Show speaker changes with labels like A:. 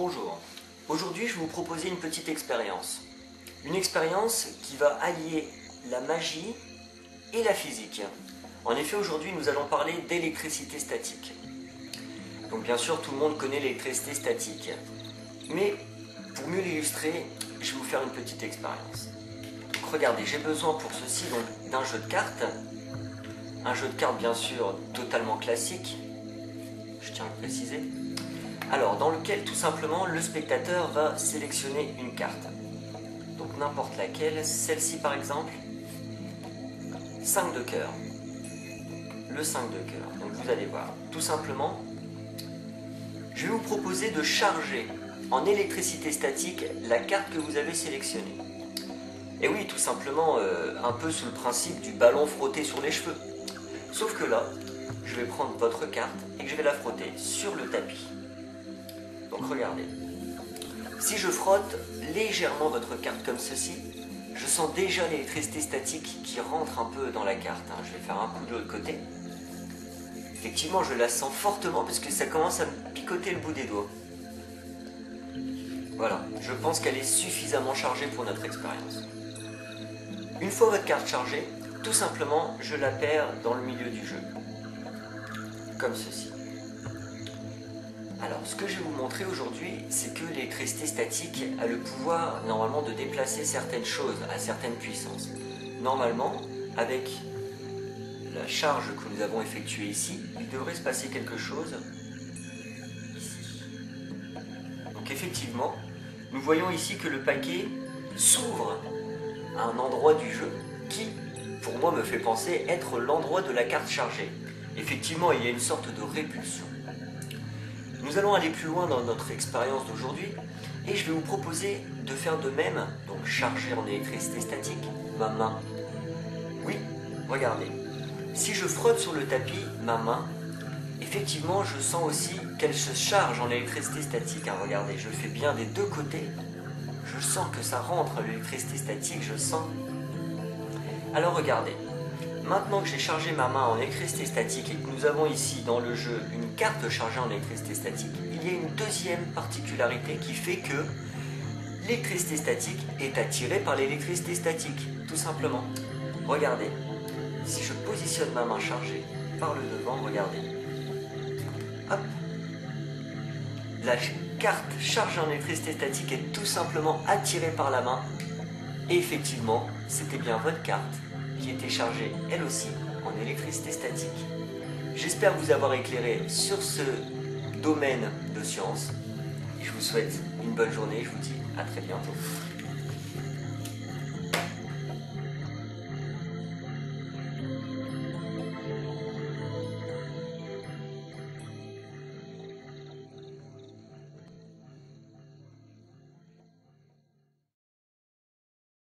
A: Bonjour, aujourd'hui je vais vous proposer une petite expérience. Une expérience qui va allier la magie et la physique. En effet, aujourd'hui nous allons parler d'électricité statique. Donc bien sûr tout le monde connaît l'électricité statique. Mais pour mieux l'illustrer, je vais vous faire une petite expérience. Donc regardez, j'ai besoin pour ceci d'un jeu de cartes. Un jeu de cartes bien sûr totalement classique, je tiens à le préciser. Alors, dans lequel tout simplement le spectateur va sélectionner une carte. Donc n'importe laquelle, celle-ci par exemple, 5 de cœur. Le 5 de cœur. Donc vous allez voir, tout simplement, je vais vous proposer de charger en électricité statique la carte que vous avez sélectionnée. Et oui, tout simplement, un peu sous le principe du ballon frotté sur les cheveux. Sauf que là, je vais prendre votre carte et que je vais la frotter sur le tapis. Donc regardez, si je frotte légèrement votre carte comme ceci, je sens déjà l'électricité statique qui rentre un peu dans la carte. Je vais faire un coup de l'autre côté. Effectivement, je la sens fortement parce que ça commence à me picoter le bout des doigts. Voilà, je pense qu'elle est suffisamment chargée pour notre expérience. Une fois votre carte chargée, tout simplement, je la perds dans le milieu du jeu. Comme ceci. Alors, ce que je vais vous montrer aujourd'hui, c'est que l'électricité statique a le pouvoir, normalement, de déplacer certaines choses à certaines puissances. Normalement, avec la charge que nous avons effectuée ici, il devrait se passer quelque chose ici. Donc, effectivement, nous voyons ici que le paquet s'ouvre à un endroit du jeu qui, pour moi, me fait penser être l'endroit de la carte chargée. Effectivement, il y a une sorte de répulsion. Nous allons aller plus loin dans notre expérience d'aujourd'hui et je vais vous proposer de faire de même, donc charger en électricité statique ma main. Oui, regardez, si je frotte sur le tapis ma main, effectivement je sens aussi qu'elle se charge en électricité statique. Regardez, je fais bien des deux côtés, je sens que ça rentre l'électricité statique, je sens. Alors regardez. Maintenant que j'ai chargé ma main en électricité statique et que nous avons ici dans le jeu une carte chargée en électricité statique, il y a une deuxième particularité qui fait que l'électricité statique est attirée par l'électricité statique, tout simplement. Regardez, si je positionne ma main chargée par le devant, regardez. Hop. La carte chargée en électricité statique est tout simplement attirée par la main. Et effectivement, c'était bien votre carte qui était chargée, elle aussi, en électricité statique. J'espère vous avoir éclairé sur ce domaine de science. Je vous souhaite une bonne journée, je vous dis à très bientôt.